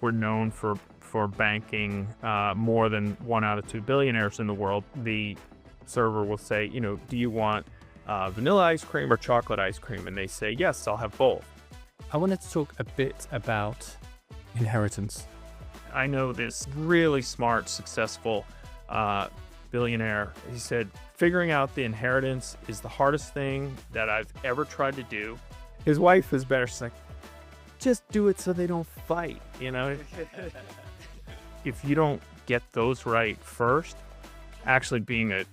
we're known for banking more than 1 out of 2 billionaires in the world, the server will say, do you want vanilla ice cream or chocolate ice cream? And they say, yes, I'll have both. I wanted to talk a bit about inheritance. I know this really smart, successful billionaire. He said, figuring out the inheritance is the hardest thing that I've ever tried to do. His wife is better. She's like, just do it so they don't fight, If you don't get those right first, actually being a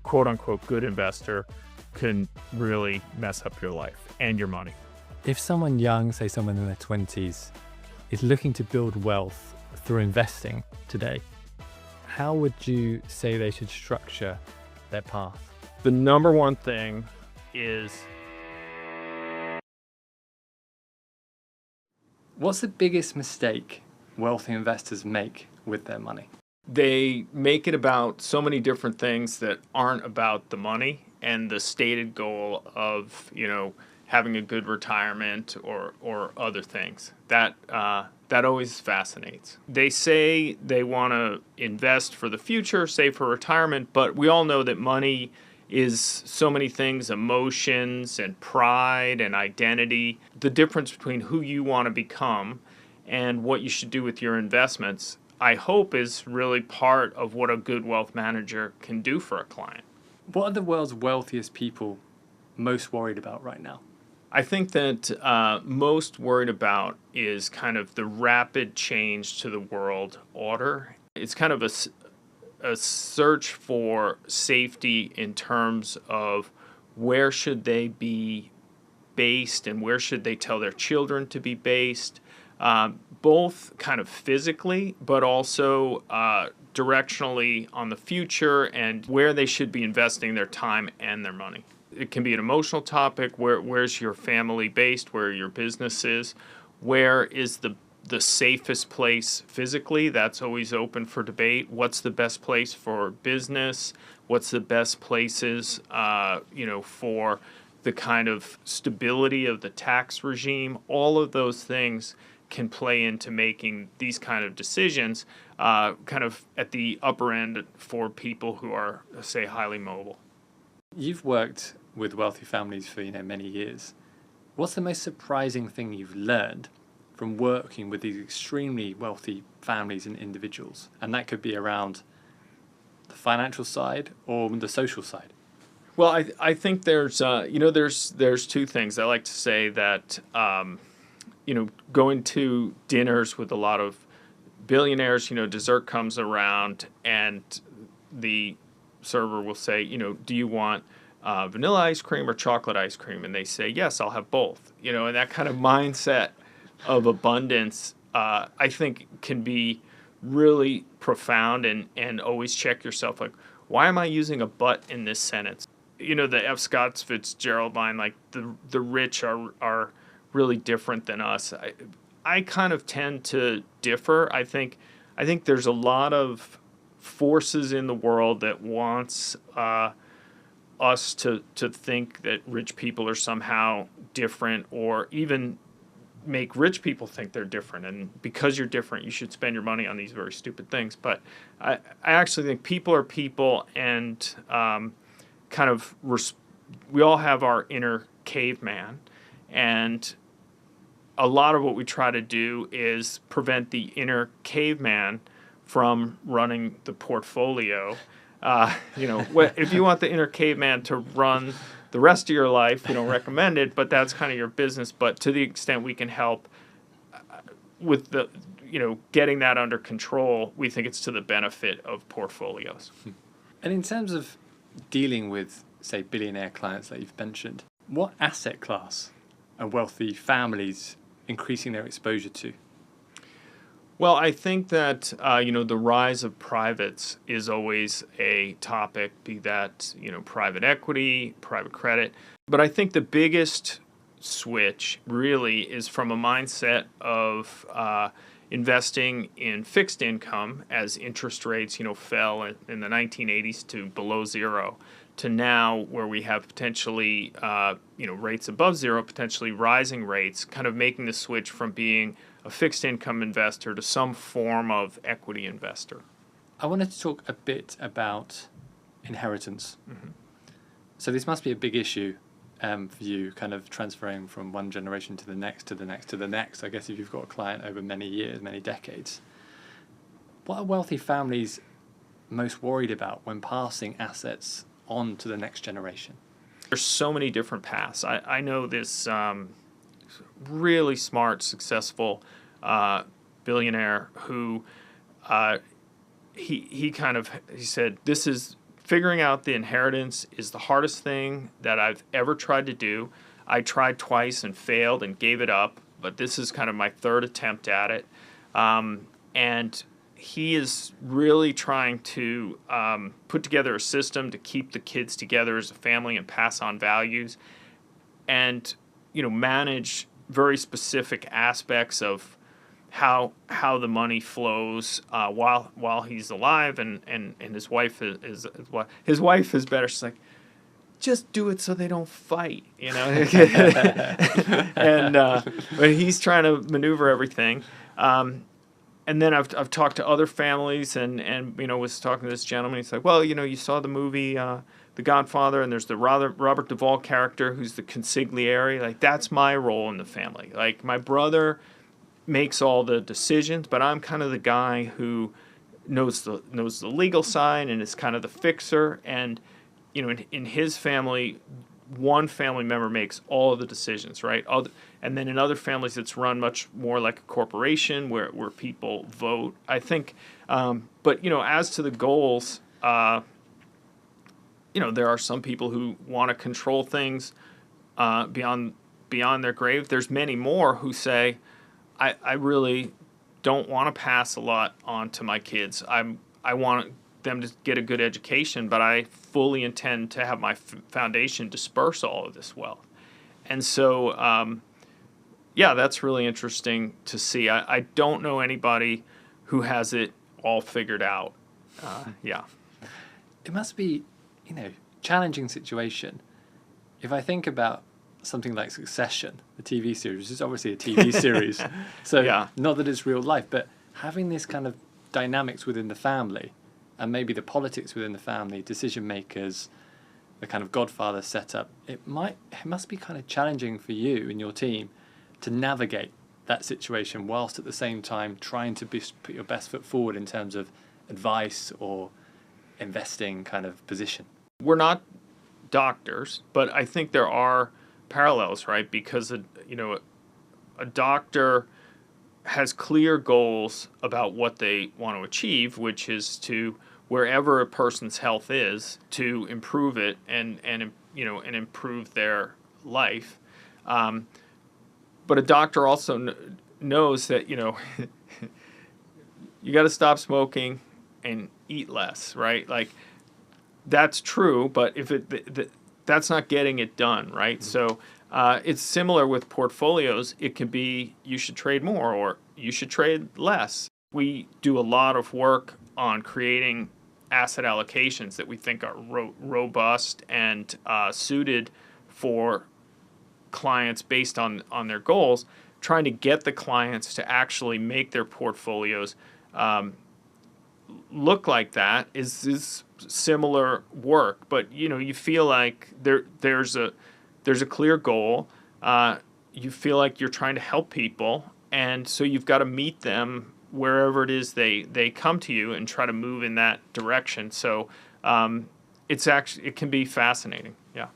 quote unquote good investor can really mess up your life and your money. If someone young, say someone in their 20s, is looking to build wealth through investing today, how would you say they should structure their path? The number one thing is, what's the biggest mistake wealthy investors make with their money? they make it about so many different things that aren't about the money and the stated goal of, having a good retirement or other things. That always fascinates. They say they want to invest for the future, save for retirement, but we all know that money is so many things: emotions and pride and identity. The difference between who you want to become and what you should do with your investments, I hope, is really part of what a good wealth manager can do for a client. What are the world's wealthiest people most worried about right now? I think that most worried about is kind of the rapid change to the world order. It's kind of a search for safety in terms of where should they be based and where should they tell their children to be based, both kind of physically, but also directionally on the future and where they should be investing their time and their money. It can be an emotional topic. Where's your family based? Where your business is? Where is the safest place physically? That's always open for debate. What's the best place for business? What's the best places, for the kind of stability of the tax regime? All of those things can play into making these kind of decisions, kind of at the upper end for people who are, say, highly mobile. You've worked with wealthy families for many years. What's the most surprising thing you've learned from working with these extremely wealthy families and individuals? And that could be around the financial side or the social side. Well, I think there's two things. I like to say that going to dinners with a lot of billionaires, dessert comes around and the server will say, do you want vanilla ice cream or chocolate ice cream? And they say, yes, I'll have both. And that kind of mindset of abundance, I think, can be really profound and always check yourself, like, why am I using a but in this sentence? The F. Scott Fitzgerald line, like, the rich are really different than us. I kind of tend to differ. I think there's a lot of forces in the world that wants us to think that rich people are somehow different, or even make rich people think they're different. And because you're different, you should spend your money on these very stupid things. But I actually think people are people, and we all have our inner caveman. And a lot of what we try to do is prevent the inner caveman from running the portfolio. If you want the inner caveman to run the rest of your life, we don't recommend it, but that's kind of your business. But to the extent we can help with the, getting that under control, we think it's to the benefit of portfolios. And in terms of dealing with, say, billionaire clients that you've mentioned, what asset class are wealthy families increasing their exposure to? Well, I think that, the rise of privates is always a topic, be that, private equity, private credit. But I think the biggest switch really is from a mindset of investing in fixed income as interest rates, fell in the 1980s to below zero, to now where we have potentially, rates above zero, potentially rising rates, kind of making the switch from being a fixed income investor to some form of equity investor. I wanted to talk a bit about inheritance. Mm-hmm. So this must be a big issue for you, kind of transferring from one generation to the next, to the next, to the next. I guess if you've got a client over many years, many decades. What are wealthy families most worried about when passing assets on to the next generation? There's so many different paths. I know this really smart, successful billionaire who he said, this is figuring out the inheritance is the hardest thing that I've ever tried to do. I tried twice and failed and gave it up, but this is kind of my third attempt at it. And he is really trying to put together a system to keep the kids together as a family and pass on values, and manage very specific aspects of how the money flows while he's alive, and his wife is his wife is better. She's like, just do it so they don't fight, and but he's trying to maneuver everything. And then I've talked to other families, and was talking to this gentleman. He's like, well, you saw the movie The Godfather, and there's the Robert Duvall character who's the consigliere. Like, that's my role in the family. Like, my brother makes all the decisions, but I'm kind of the guy who knows the legal side and is kind of the fixer. And in his family, one family member makes all of the decisions, right? And then in other families, it's run much more like a corporation where people vote, I think. But as to the goals, there are some people who want to control things beyond their grave. There's many more who say, I really don't want to pass a lot on to my kids. I want them to get a good education, but I fully intend to have my foundation disperse all of this wealth. And so, that's really interesting to see. I don't know anybody who has it all figured out. It must be, challenging situation. If I think about something like Succession, the TV series, it's obviously a TV series. So not that it's real life, but having this kind of dynamics within the family, and maybe the politics within the family, decision makers, the kind of Godfather setup, it must be kind of challenging for you and your team to navigate that situation whilst at the same time trying to put your best foot forward in terms of advice or investing kind of position. We're not doctors, but I think there are parallels, right? Because a doctor has clear goals about what they want to achieve, which is to, wherever a person's health is, to improve it and improve their life. But a doctor also knows that you got to stop smoking and eat less, right? Like, that's true, but if that's not getting it done, right? Mm-hmm. So it's similar with portfolios. It can be you should trade more or you should trade less. We do a lot of work on creating asset allocations that we think are robust and suited for clients based on their goals, trying to get the clients to actually make their portfolios look like that is similar work. But you feel like there's a clear goal. You feel like you're trying to help people, and so you've got to meet them wherever it is they come to you and try to move in that direction. So it can be fascinating. Yeah.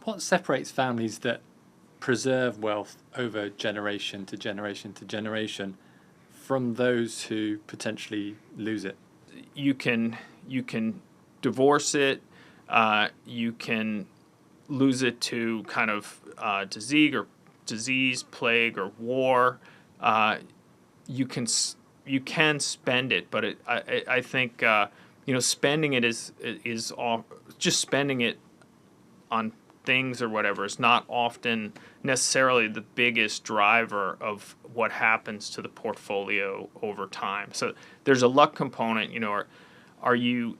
What separates families that preserve wealth over generation to generation to generation from those who potentially lose it? You can divorce it. You can lose it to kind of disease, plague, or war. You can spend it, but I think spending it is all just spending it on things or whatever is not often necessarily the biggest driver of what happens to the portfolio over time. So there's a luck component. Are you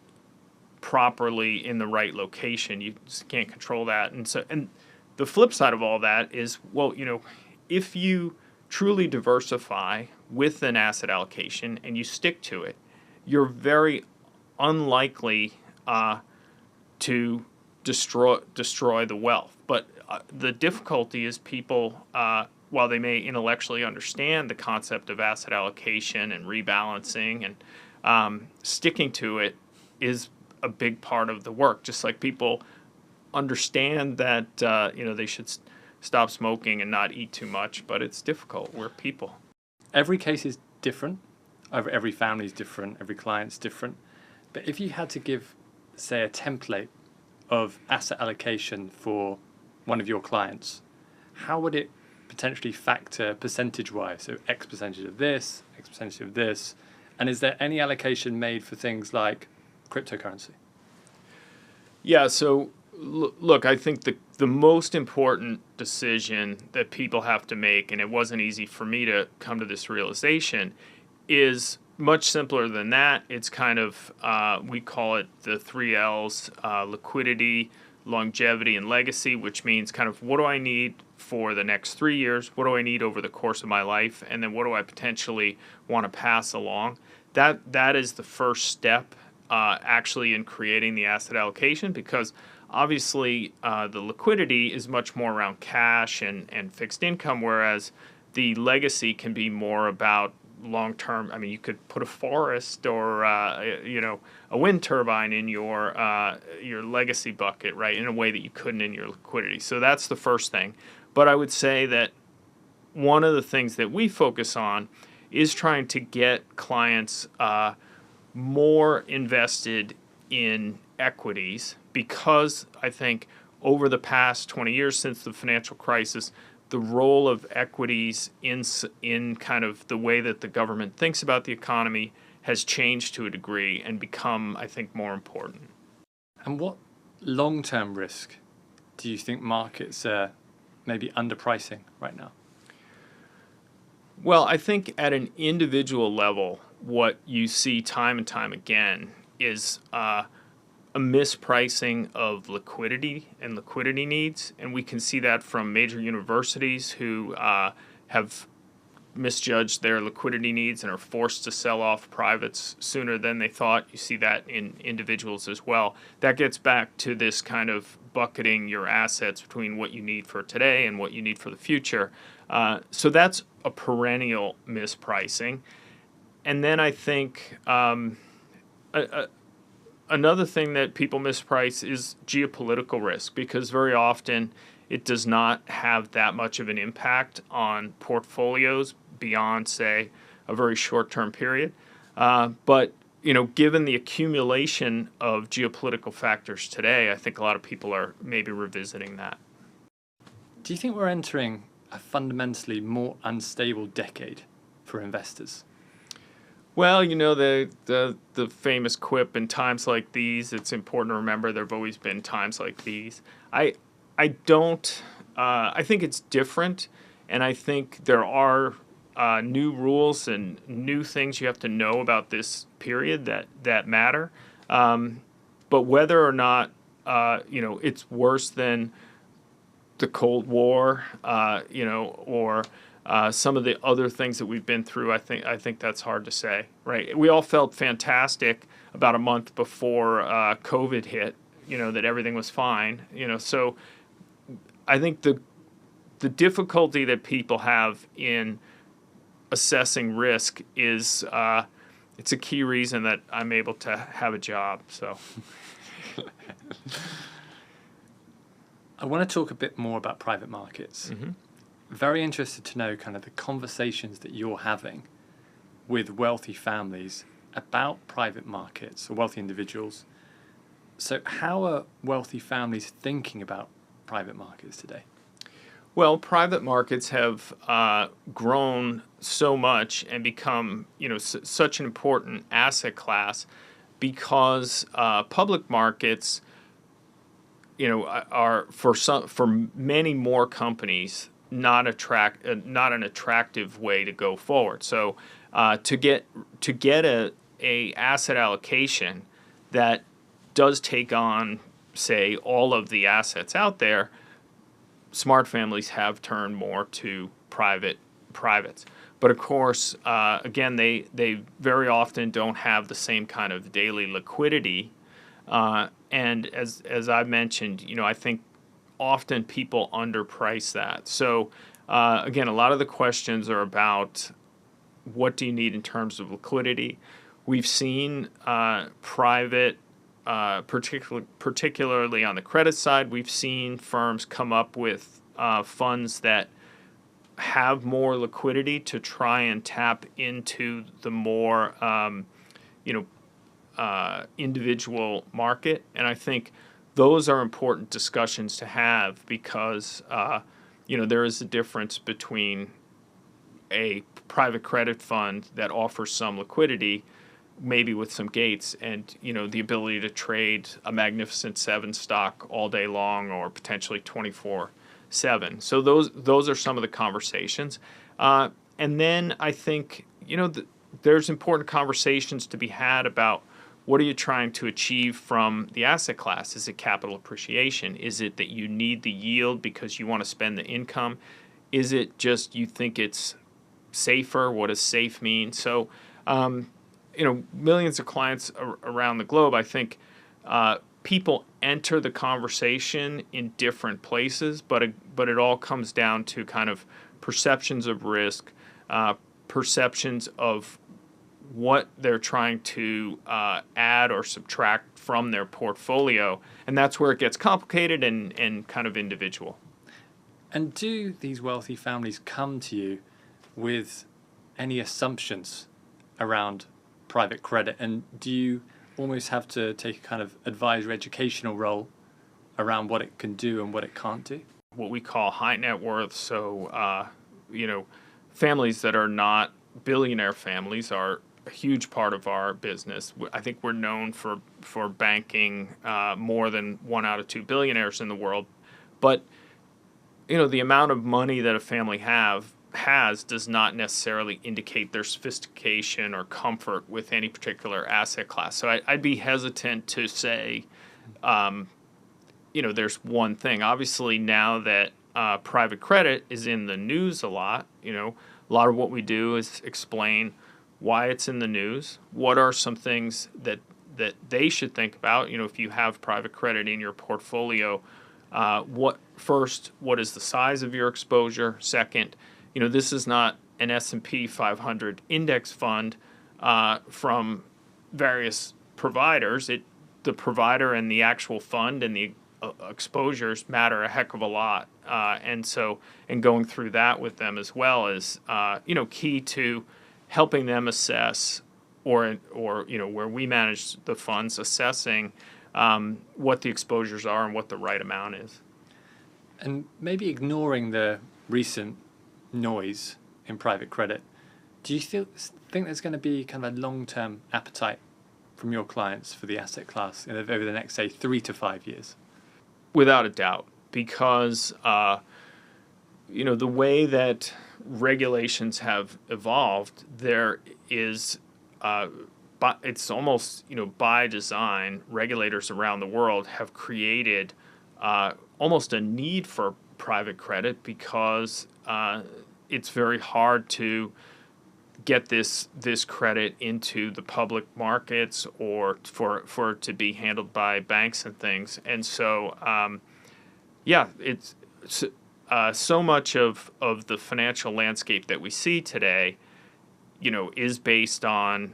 properly in the right location? You just can't control that. And the flip side of all that is, well, if you truly diversify with an asset allocation and you stick to it, you're very unlikely to destroy the wealth. But the difficulty is people, while they may intellectually understand the concept of asset allocation and rebalancing, and sticking to it is a big part of the work. Just like people understand that they should stop smoking and not eat too much, but it's difficult. We're people. Every case is different. Every family is different. Every client's different. But if you had to give, say, a template of asset allocation for one of your clients, how would it potentially factor percentage-wise? So X percentage of this, X percentage of this. And is there any allocation made for things like cryptocurrency? Yeah, so look, I think the most important decision that people have to make, and it wasn't easy for me to come to this realization, is much simpler than that. It's kind of, we call it the 3 L's, liquidity, longevity, and legacy, which means kind of what do I need for the next 3 years? What do I need over the course of my life? And then what do I potentially want to pass along? That is the first step actually in creating the asset allocation, because obviously the liquidity is much more around cash and fixed income, whereas the legacy can be more about long-term. I mean, you could put a forest or a wind turbine in your legacy bucket, right, in a way that you couldn't in your liquidity. So that's the first thing. But I would say that one of the things that we focus on is trying to get clients more invested in equities, because I think over the past 20 years since the financial crisis, the role of equities in kind of the way that the government thinks about the economy has changed to a degree and become, I think, more important. And what long-term risk do you think markets are maybe underpricing right now? Well, I think at an individual level, what you see time and time again is a mispricing of liquidity and liquidity needs. And we can see that from major universities who have misjudged their liquidity needs and are forced to sell off privates sooner than they thought. You see that in individuals as well. That gets back to this kind of bucketing your assets between what you need for today and what you need for the future. So that's a perennial mispricing. And then I think another thing that people misprice is geopolitical risk, because very often it does not have that much of an impact on portfolios beyond, say, a very short-term period. But given the accumulation of geopolitical factors today, I think a lot of people are maybe revisiting that. Do you think we're entering a fundamentally more unstable decade for investors? Well, the famous quip, in times like these, it's important to remember there have always been times like these. I think it's different, and I think there are new rules and new things you have to know about this period that matter. But whether or not it's worse than the Cold War, or some of the other things that we've been through, I think that's hard to say, right? We all felt fantastic about a month before COVID hit, that everything was fine, So I think the difficulty that people have in assessing risk is it's a key reason that I'm able to have a job. So I want to talk a bit more about private markets. Mm-hmm. Very interested to know kind of the conversations that you're having with wealthy families about private markets or wealthy individuals. So how are wealthy families thinking about private markets today? Well, private markets have grown so much and become, such an important asset class, because public markets, are for many more companies not an attractive way to go forward. So to get a asset allocation that does take on, say, all of the assets out there, smart families have turned more to private privates. But of course, again, they very often don't have the same kind of daily liquidity. And as I mentioned, I think often people underprice that. So again, a lot of the questions are about what do you need in terms of liquidity. We've seen private, particularly on the credit side, we've seen firms come up with funds that have more liquidity to try and tap into the more individual market. And I think those are important discussions to have because there is a difference between a private credit fund that offers some liquidity, maybe with some gates, and the ability to trade a Magnificent Seven stock all day long or potentially 24/7. So those are some of the conversations. And then I think there's important conversations to be had about what are you trying to achieve from the asset class? Is it capital appreciation? Is it that you need the yield because you want to spend the income? Is it just you think it's safer? What does safe mean? So, millions of clients around the globe, I think people enter the conversation in different places, but it all comes down to kind of perceptions of risk, perceptions of what they're trying to add or subtract from their portfolio. And that's where it gets complicated and kind of individual. And do these wealthy families come to you with any assumptions around private credit? And do you almost have to take a kind of advisory educational role around what it can do and what it can't do? What we call high net worth, so, families that are not billionaire families are a huge part of our business. I think we're known for banking more than 1 out of 2 billionaires in the world. But, the amount of money that a family has does not necessarily indicate their sophistication or comfort with any particular asset class. So I'd be hesitant to say, there's one thing. Obviously, now that private credit is in the news a lot of what we do is explain why it's in the news, what are some things that they should think about. If you have private credit in your portfolio, what is the size of your exposure? Second, this is not an S&P 500 index fund from various providers. The provider and the actual fund and the exposures matter a heck of a lot. And going through that with them as well is, key to helping them assess or where we manage the funds, assessing what the exposures are and what the right amount is. And maybe ignoring the recent noise in private credit, do you think there's going to be kind of a long-term appetite from your clients for the asset class over the next, say, 3 to 5 years? Without a doubt, because the way that regulations have evolved, there is it's almost by design, regulators around the world have created almost a need for private credit because it's very hard to get this credit into the public markets or for it to be handled by banks and things. And so, it's so much of the financial landscape that we see today, is based on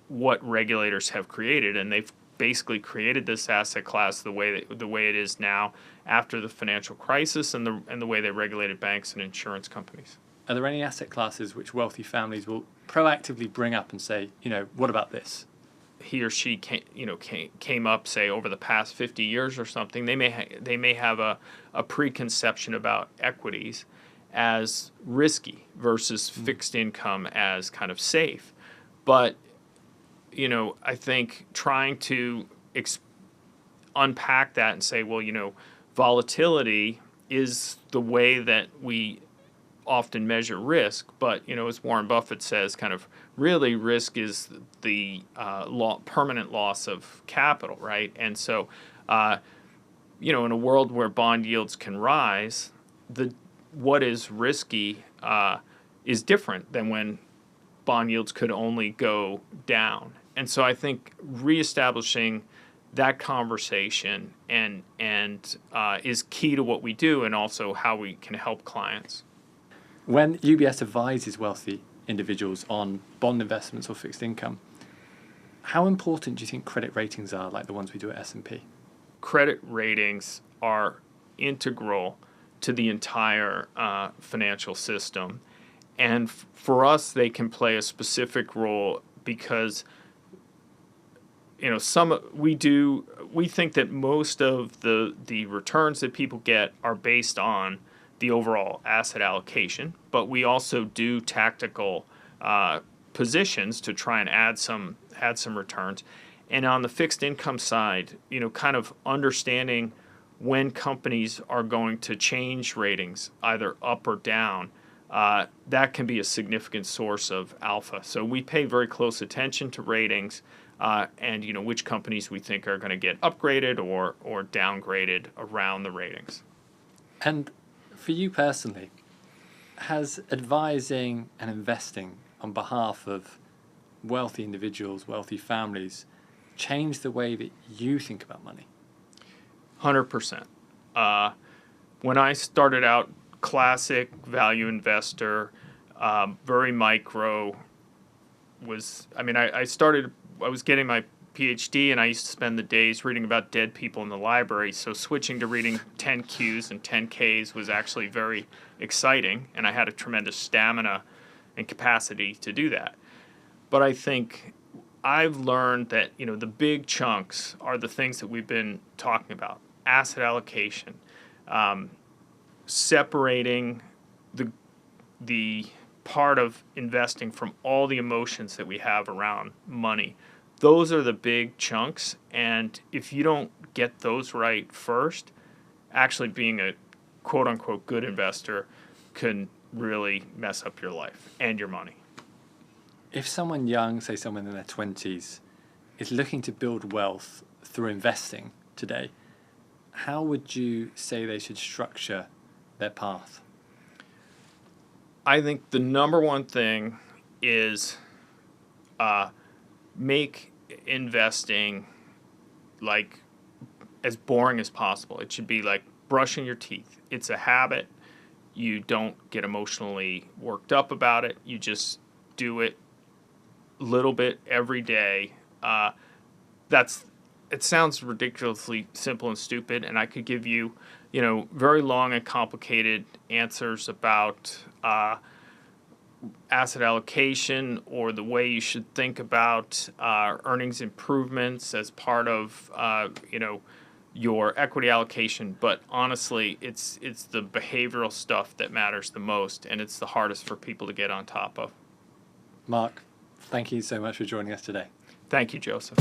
what regulators have created, and they've basically created this asset class the way it is now after the financial crisis and the way they regulated banks and insurance companies. Are there any asset classes which wealthy families will proactively bring up and say, what about this? He or she came up, say, over the past 50 years or something. They may have a preconception about equities as risky versus fixed income as kind of safe. But I think trying to unpack that and say, well, volatility is the way that we often measure risk, but as Warren Buffett says, kind of really risk is the permanent loss of capital, right? And so, in a world where bond yields can rise, what is risky is different than when bond yields could only go down. And so I think reestablishing that conversation and is key to what we do and also how we can help clients. When UBS advises wealthy individuals on bond investments or fixed income, how important do you think credit ratings are, like the ones we do at S&P? Credit ratings are integral to the entire financial system. And for us, they can play a specific role because we think that most of the returns that people get are based on the overall asset allocation, but we also do tactical positions to try and add some returns. And on the fixed income side, kind of understanding when companies are going to change ratings, either up or down, that can be a significant source of alpha. So we pay very close attention to ratings and which companies we think are going to get upgraded or downgraded around the ratings. And for you personally, has advising and investing on behalf of wealthy individuals, wealthy families, changed the way that you think about money? 100%. When I started out, classic value investor, very micro, I was getting my PhD and I used to spend the days reading about dead people in the library. So switching to reading 10Qs and 10Ks was actually very exciting. And I had a tremendous stamina and capacity to do that. But I think I've learned that, the big chunks are the things that we've been talking about. Asset allocation, separating the part of investing from all the emotions that we have around money. Those are the big chunks, and if you don't get those right first, actually being a quote-unquote good investor can really mess up your life and your money. If someone young, say someone in their 20s, is looking to build wealth through investing today, how would you say they should structure their path? I think the number one thing is make investing like as boring as possible. It should be like brushing your teeth. It's a habit. You don't get emotionally worked up about it. You just do it a little bit every day. It sounds ridiculously simple and stupid, and I could give you, very long and complicated answers about asset allocation or the way you should think about earnings improvements as part of, your equity allocation. But honestly, it's the behavioral stuff that matters the most, and it's the hardest for people to get on top of. Mark, thank you so much for joining us today. Thank you, Joseph.